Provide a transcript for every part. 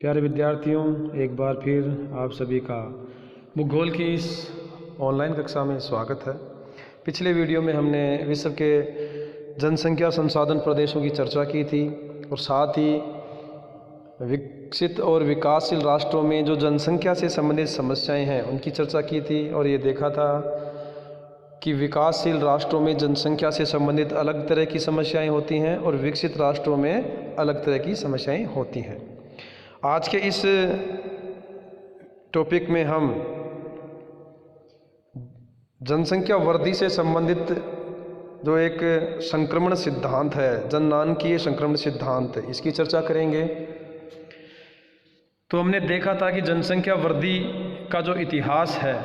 प्यारे विद्यार्थियों, एक बार फिर आप सभी का भूगोल की इस ऑनलाइन कक्षा में स्वागत है। पिछले वीडियो में हमने विश्व के जनसंख्या संसाधन प्रदेशों की चर्चा की थी और साथ ही विकसित और विकासशील राष्ट्रों में जो जनसंख्या से संबंधित समस्याएं हैं उनकी चर्चा की थी और ये देखा था कि विकासशील राष्ट्रों में जनसंख्या से संबंधित अलग तरह की समस्याएं होती हैं और विकसित राष्ट्रों में अलग तरह की समस्याएं होती हैं। आज के इस टॉपिक में हम जनसंख्या वृद्धि से संबंधित जो एक संक्रमण सिद्धांत है, जननांकीय संक्रमण सिद्धांत, इसकी चर्चा करेंगे। तो हमने देखा था कि जनसंख्या वृद्धि का जो इतिहास है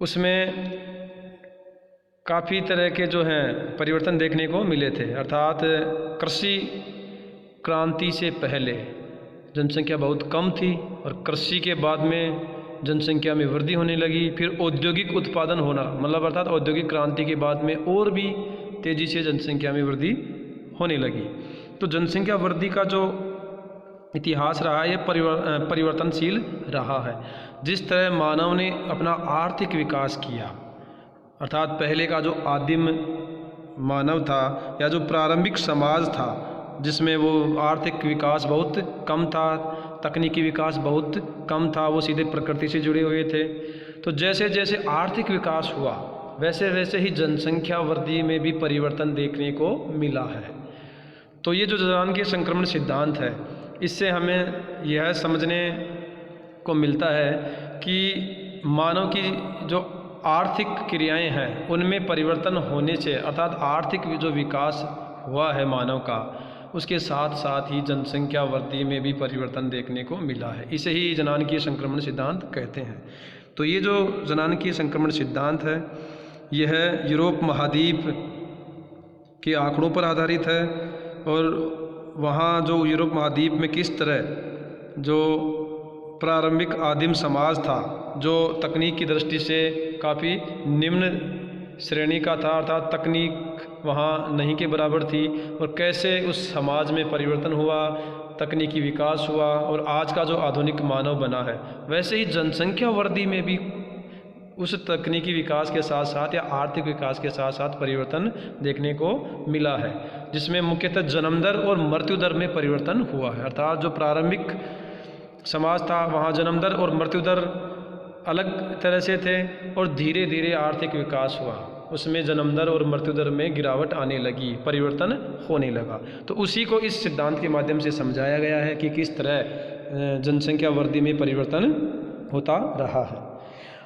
उसमें काफ़ी तरह के जो हैं परिवर्तन देखने को मिले थे। अर्थात कृषि क्रांति से पहले जनसंख्या बहुत कम थी और कृषि के बाद में जनसंख्या में वृद्धि होने लगी। फिर औद्योगिक उत्पादन होना, मतलब अर्थात औद्योगिक क्रांति के बाद में और भी तेज़ी से जनसंख्या में वृद्धि होने लगी। तो जनसंख्या वृद्धि का जो इतिहास रहा है ये परिवर्तनशील रहा है। जिस तरह मानव ने अपना आर्थिक विकास किया, अर्थात पहले का जो आदिम मानव था या जो प्रारंभिक समाज था जिसमें वो आर्थिक विकास बहुत कम था, तकनीकी विकास बहुत कम था, वो सीधे प्रकृति से जुड़े हुए थे। तो जैसे जैसे आर्थिक विकास हुआ वैसे वैसे ही जनसंख्या वृद्धि में भी परिवर्तन देखने को मिला है। तो ये जो जननांकीय संक्रमण सिद्धांत है, इससे हमें यह समझने को मिलता है कि मानव की जो आर्थिक क्रियाएं हैं उनमें परिवर्तन होने से, अर्थात आर्थिक जो विकास हुआ है मानव का, उसके साथ साथ ही जनसंख्या वृद्धि में भी परिवर्तन देखने को मिला है। इसे ही जननांकीय संक्रमण सिद्धांत कहते हैं। तो ये जो जननांकीय संक्रमण सिद्धांत है यह यूरोप महाद्वीप के आंकड़ों पर आधारित है और वहाँ जो यूरोप महाद्वीप में किस तरह जो प्रारंभिक आदिम समाज था जो तकनीक की दृष्टि से काफ़ी निम्न श्रेणी का था, अर्थात तकनीक वहाँ नहीं के बराबर थी, और कैसे उस समाज में परिवर्तन हुआ, तकनीकी विकास हुआ और आज का जो आधुनिक मानव बना है, वैसे ही जनसंख्या वृद्धि में भी उस तकनीकी विकास के साथ साथ या आर्थिक विकास के साथ साथ परिवर्तन देखने को मिला है, जिसमें मुख्यतः जन्म दर और मृत्यु दर में परिवर्तन हुआ है। अर्थात जो प्रारंभिक समाज था वहाँ जन्म दर और मृत्यु दर अलग तरह से थे और धीरे धीरे आर्थिक विकास हुआ, उसमें जन्म दर और मृत्यु दर में गिरावट आने लगी, परिवर्तन होने लगा। तो उसी को इस सिद्धांत के माध्यम से समझाया गया है कि किस तरह जनसंख्या वृद्धि में परिवर्तन होता रहा है।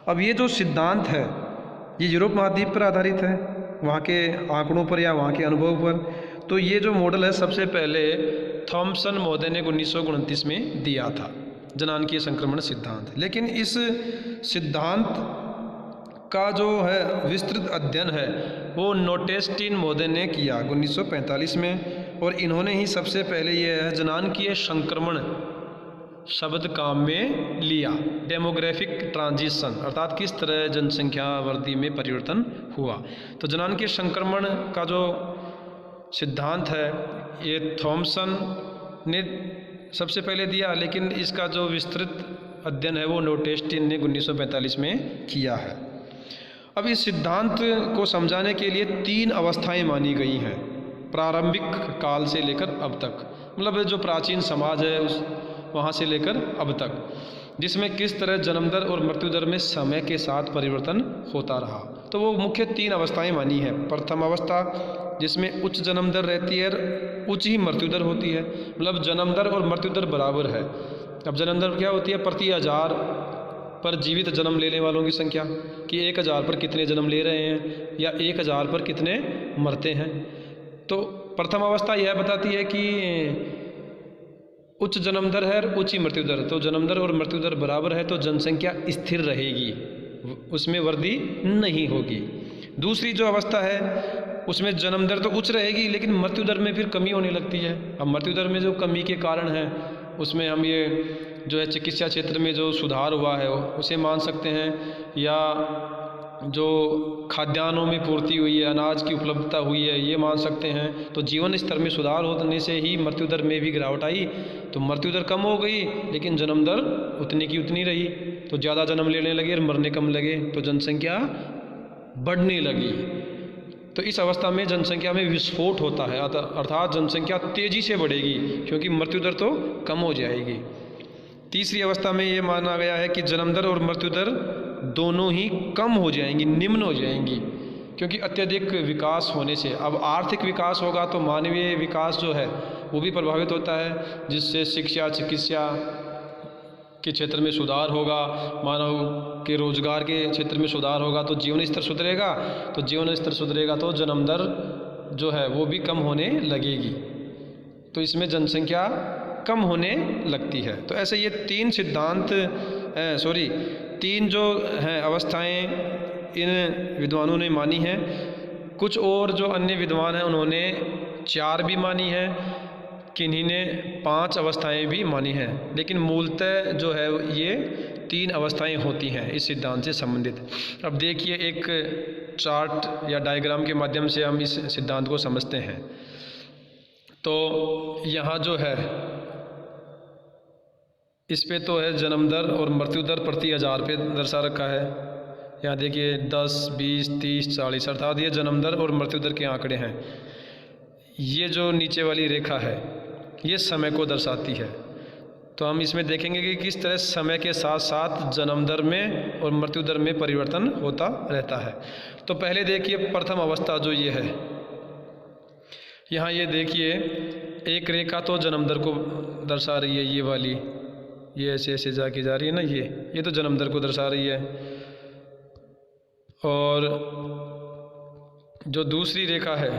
अब ये जो सिद्धांत है ये यूरोप महाद्वीप पर आधारित है, वहाँ के आंकड़ों पर या वहाँ के अनुभव पर। तो ये जो मॉडल है सबसे पहले थॉमसन महोदय ने 1929 में दिया था, जननांकीय संक्रमण सिद्धांत। लेकिन इस सिद्धांत का जो है विस्तृत अध्ययन है वो नोटेस्टीन महोदय ने किया 1945 में, और इन्होंने ही सबसे पहले यह जननांकीय संक्रमण शब्द काम में लिया। डेमोग्राफिक ट्रांजिशन, अर्थात किस तरह जनसंख्या वृद्धि में परिवर्तन हुआ। तो जननांकीय संक्रमण का जो सिद्धांत है ये थॉमसन ने सबसे पहले दिया, लेकिन इसका जो विस्तृत अध्ययन है वो नोटेस्टीन ने 1945 में किया है। अब इस सिद्धांत को समझाने के लिए 3 अवस्थाएं मानी गई हैं प्रारंभिक काल से लेकर अब तक, मतलब जो प्राचीन समाज है उस वहाँ से लेकर अब तक, जिसमें किस तरह जन्म दर और मृत्यु दर में समय के साथ परिवर्तन होता रहा। तो वो मुख्य 3 अवस्थाएं मानी है। प्रथम अवस्था जिसमें उच्च जन्म दर रहती है और उच्च ही मृत्यु दर होती है, मतलब जन्म दर और मृत्यु दर बराबर है। अब जन्म दर क्या होती है? प्रति 1000 पर जीवित जन्म लेने वालों की संख्या, कि 1000 पर कितने जन्म ले रहे हैं या 1000 पर कितने मरते हैं। तो प्रथम अवस्था यह बताती है कि उच्च जन्म दर है और उच्च ही मृत्यु दर, तो जन्म दर और मृत्यु दर बराबर है तो जनसंख्या स्थिर रहेगी, उसमें वृद्धि नहीं होगी। दूसरी जो अवस्था है उसमें जन्म दर तो उच्च रहेगी लेकिन मृत्यु दर में फिर कमी होने लगती है। अब मृत्यु दर में जो कमी के कारण है उसमें हम ये जो है चिकित्सा क्षेत्र में जो सुधार हुआ है उसे मान सकते हैं, या जो खाद्यान्नों में पूर्ति हुई है, अनाज की उपलब्धता हुई है, ये मान सकते हैं। तो जीवन स्तर में सुधार होने से ही मृत्यु दर में भी गिरावट आई। तो मृत्यु दर कम हो गई लेकिन जन्म दर उतनी की उतनी रही। तो ज़्यादा जन्म लेने लगे और मरने कम लगे, तो जनसंख्या बढ़ने लगी। तो इस अवस्था में जनसंख्या में विस्फोट होता है, अर्थात जनसंख्या तेज़ी से बढ़ेगी क्योंकि मृत्यु दर तो कम हो जाएगी। तीसरी अवस्था में ये माना गया है कि जन्म दर और मृत्यु दर दोनों ही कम हो जाएंगी, निम्न हो जाएंगी, क्योंकि अत्यधिक विकास होने से अब आर्थिक विकास होगा तो मानवीय विकास जो है वो भी प्रभावित होता है, जिससे शिक्षा चिकित्सा के क्षेत्र में सुधार होगा, मानव के रोजगार के क्षेत्र में सुधार होगा, तो जीवन स्तर सुधरेगा। तो जीवन स्तर सुधरेगा तो जन्म दर जो है वो भी कम होने लगेगी। तो इसमें जनसंख्या कम होने लगती है। तो ऐसे ये तीन सिद्धांत तीन जो हैं अवस्थाएं इन विद्वानों ने मानी हैं। कुछ और जो अन्य विद्वान हैं उन्होंने 4 भी मानी हैं, किन्हीं ने 5 अवस्थाएं भी मानी हैं, लेकिन मूलतः जो है ये 3 अवस्थाएं होती हैं इस सिद्धांत से संबंधित। अब देखिए एक चार्ट या डायग्राम के माध्यम से हम इस सिद्धांत को समझते हैं। तो यहाँ जो है इस पे तो है जन्म दर और मृत्यु दर प्रति 1000 पे दर्शा रखा है। यहाँ देखिए 10, 20, 30, 40 अर्थात ये जन्म दर और मृत्यु दर के आंकड़े हैं। ये जो नीचे वाली रेखा है ये समय को दर्शाती है। तो हम इसमें देखेंगे कि किस तरह समय के साथ साथ जन्म दर में और मृत्यु दर में परिवर्तन होता रहता है। तो पहले देखिए प्रथम अवस्था जो ये है, यहाँ ये देखिए एक रेखा तो जन्म दर को दर्शा रही है, ये वाली, ये ऐसे ऐसे जाके जा रही है ना, ये तो जन्म दर को दर्शा रही है। और जो दूसरी रेखा है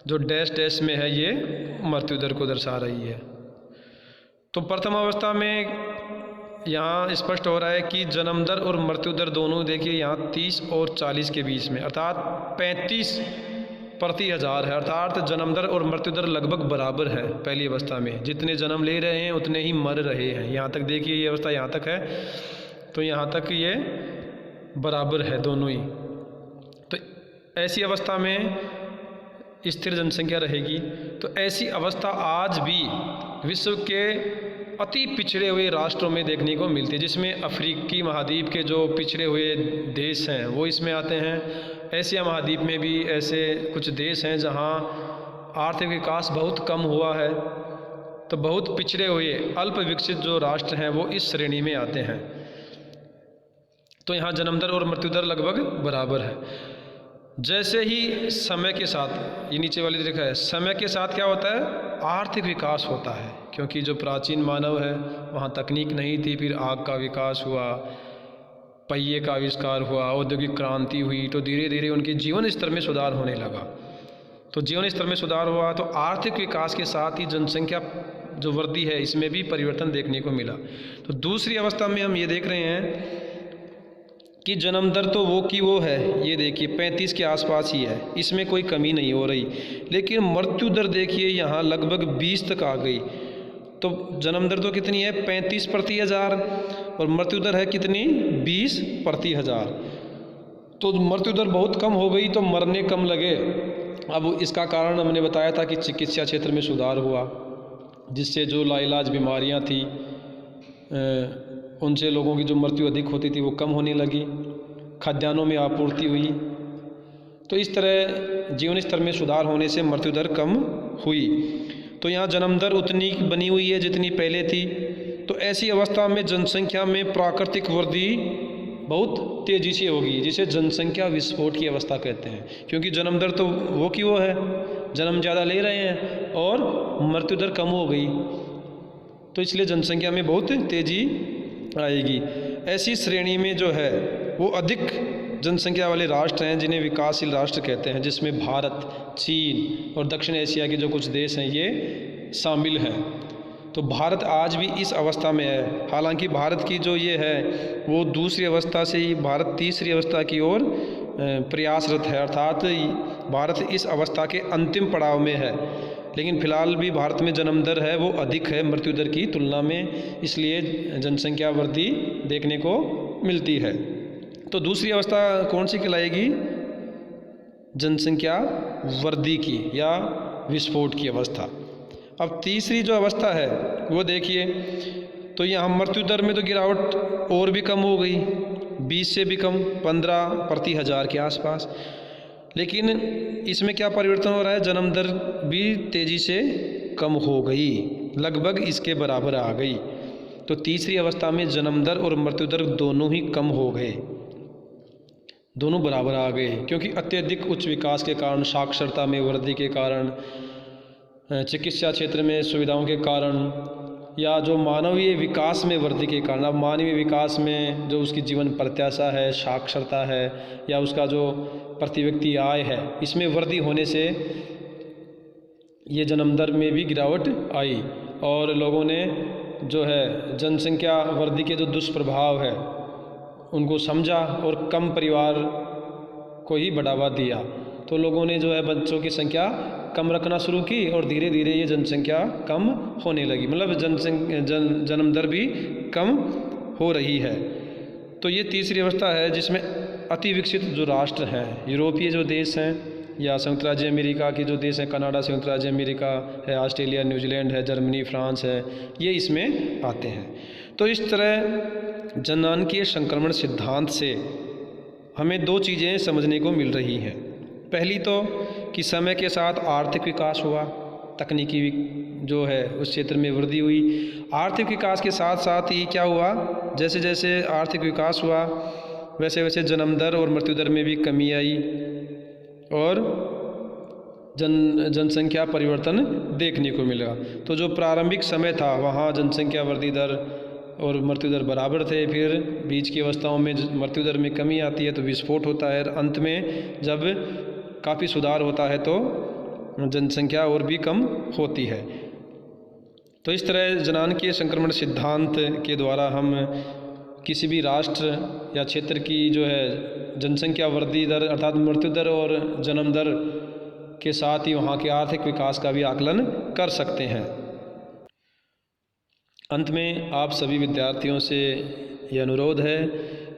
जो डैश डैश में है ये मृत्यु दर को दर्शा रही है। तो प्रथम अवस्था में यहाँ स्पष्ट हो रहा है कि जन्म दर और मृत्यु दर दोनों देखिए यहाँ 30 और 40 के बीच में, अर्थात 35 प्रति 1000 है, अर्थात जन्म दर और मृत्यु दर लगभग बराबर है। पहली अवस्था में जितने जन्म ले रहे हैं उतने ही मर रहे हैं। यहाँ तक देखिए ये अवस्था यहाँ तक है, तो यहाँ तक ये बराबर है दोनों ही। तो ऐसी अवस्था में स्थिर जनसंख्या रहेगी। तो ऐसी अवस्था आज भी विश्व के अति पिछड़े हुए राष्ट्रों में देखने को मिलती है, जिसमें अफ्रीकी महाद्वीप के जो पिछड़े हुए देश हैं वो इसमें आते हैं। एशिया महाद्वीप में भी ऐसे कुछ देश हैं जहां आर्थिक विकास बहुत कम हुआ है। तो बहुत पिछड़े हुए अल्प विकसित जो राष्ट्र हैं वो इस श्रेणी में आते हैं। तो यहाँ जन्म दर और मृत्यु दर लगभग बराबर है। जैसे ही समय के साथ, ये नीचे वाली रेखा है, समय के साथ क्या होता है, आर्थिक विकास होता है, क्योंकि जो प्राचीन मानव है वहाँ तकनीक नहीं थी, फिर आग का विकास हुआ, पहिए का आविष्कार हुआ, औद्योगिक क्रांति हुई, तो धीरे धीरे उनके जीवन स्तर में सुधार होने लगा। तो जीवन स्तर में सुधार हुआ तो आर्थिक विकास के साथ ही जनसंख्या जो वृद्धि है इसमें भी परिवर्तन देखने को मिला। तो दूसरी अवस्था में हम ये देख रहे हैं कि जन्म दर तो वो की वो है, ये देखिए 35 के आसपास ही है, इसमें कोई कमी नहीं हो रही, लेकिन मृत्यु दर देखिए यहाँ लगभग 20 तक आ गई। तो जन्म दर तो कितनी है, 35 प्रति 1000, और मृत्यु दर है कितनी, 20 प्रति 1000। तो मृत्यु दर बहुत कम हो गई तो मरने कम लगे। अब इसका कारण हमने बताया था कि चिकित्सा क्षेत्र में सुधार हुआ, जिससे जो लाइलाज बीमारियाँ थी उनसे लोगों की जो मृत्यु अधिक होती थी वो कम होने लगी, खाद्यान्नों में आपूर्ति हुई। तो इस तरह जीवन स्तर में सुधार होने से मृत्यु दर कम हुई। तो यहाँ जन्म दर उतनी बनी हुई है जितनी पहले थी। तो ऐसी अवस्था में जनसंख्या में प्राकृतिक वृद्धि बहुत तेज़ी से होगी, जिसे जनसंख्या विस्फोट की अवस्था कहते हैं, क्योंकि जन्म दर तो वो की वो है, जन्म ज़्यादा ले रहे हैं और मृत्यु दर कम हो गई, तो इसलिए जनसंख्या में बहुत तेज़ी आएगी। ऐसी श्रेणी में जो है वो अधिक जनसंख्या वाले राष्ट्र हैं जिन्हें विकासशील राष्ट्र कहते हैं, जिसमें भारत, चीन और दक्षिण एशिया के जो कुछ देश हैं ये शामिल हैं। तो भारत आज भी इस अवस्था में है। हालांकि भारत की जो ये है वो दूसरी अवस्था से ही भारत तीसरी अवस्था की ओर प्रयासरत है, अर्थात भारत इस अवस्था के अंतिम पड़ाव में है। लेकिन फ़िलहाल भी भारत में जन्म दर है वो अधिक है मृत्यु दर की तुलना में, इसलिए जनसंख्या वृद्धि देखने को मिलती है। तो दूसरी अवस्था कौन सी कहलाएगी? जनसंख्या वृद्धि की या विस्फोट की अवस्था। अब तीसरी जो अवस्था है वो देखिए, तो यहाँ मृत्यु दर में तो गिरावट और भी कम हो गई, 20 से भी कम, 15/1000 के आसपास। लेकिन इसमें क्या परिवर्तन हो रहा है? जन्म दर भी तेज़ी से कम हो गई, लगभग इसके बराबर आ गई। तो तीसरी अवस्था में जन्म दर और मृत्यु दर दोनों ही कम हो गए, दोनों बराबर आ गए, क्योंकि अत्यधिक उच्च विकास के कारण, साक्षरता में वृद्धि के कारण, चिकित्सा क्षेत्र में सुविधाओं के कारण, या जो मानवीय विकास में वृद्धि के कारण। अब मानवीय विकास में जो उसकी जीवन प्रत्याशा है, साक्षरता है, या उसका जो प्रति व्यक्ति आय है, इसमें वृद्धि होने से ये जन्म दर में भी गिरावट आई, और लोगों ने जो है जनसंख्या वृद्धि के जो दुष्प्रभाव है उनको समझा और कम परिवार को ही बढ़ावा दिया। तो लोगों ने जो है बच्चों की संख्या कम रखना शुरू की और धीरे धीरे ये जनसंख्या कम होने लगी, मतलब जन्म दर भी कम हो रही है। तो ये तीसरी अवस्था है जिसमें अति विकसित जो राष्ट्र हैं, यूरोपीय जो देश हैं, या संयुक्त राज्य अमेरिका के जो देश हैं, कनाडा, संयुक्त राज्य अमेरिका है, ऑस्ट्रेलिया, न्यूजीलैंड है, जर्मनी, फ्रांस है, ये इसमें आते हैं। तो इस तरह जननांकीय संक्रमण सिद्धांत से हमें दो चीज़ें समझने को मिल रही हैं। पहली तो कि समय के साथ आर्थिक विकास हुआ, तकनीकी जो है उस क्षेत्र में वृद्धि हुई। आर्थिक विकास के साथ साथ ही क्या हुआ, जैसे जैसे आर्थिक विकास हुआ वैसे वैसे जन्म दर और मृत्यु दर में भी कमी आई और जनसंख्या परिवर्तन देखने को मिला। तो जो प्रारंभिक समय था वहाँ जनसंख्या वृद्धि दर और मृत्यु दर बराबर थे, फिर बीच की अवस्थाओं में मृत्यु दर में कमी आती है तो विस्फोट होता है, और अंत में जब काफ़ी सुधार होता है तो जनसंख्या और भी कम होती है। तो इस तरह जननांकीय संक्रमण सिद्धांत के द्वारा हम किसी भी राष्ट्र या क्षेत्र की जो है जनसंख्या वृद्धि दर अर्थात मृत्यु दर और जन्म दर के साथ ही वहाँ के आर्थिक विकास का भी आकलन कर सकते हैं। अंत में आप सभी विद्यार्थियों से यह अनुरोध है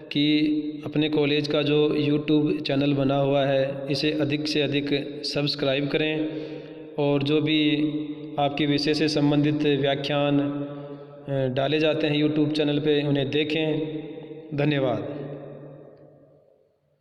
कि अपने कॉलेज का जो YouTube चैनल बना हुआ है इसे अधिक से अधिक सब्सक्राइब करें, और जो भी आपके विषय से संबंधित व्याख्यान डाले जाते हैं YouTube चैनल पे उन्हें देखें। धन्यवाद।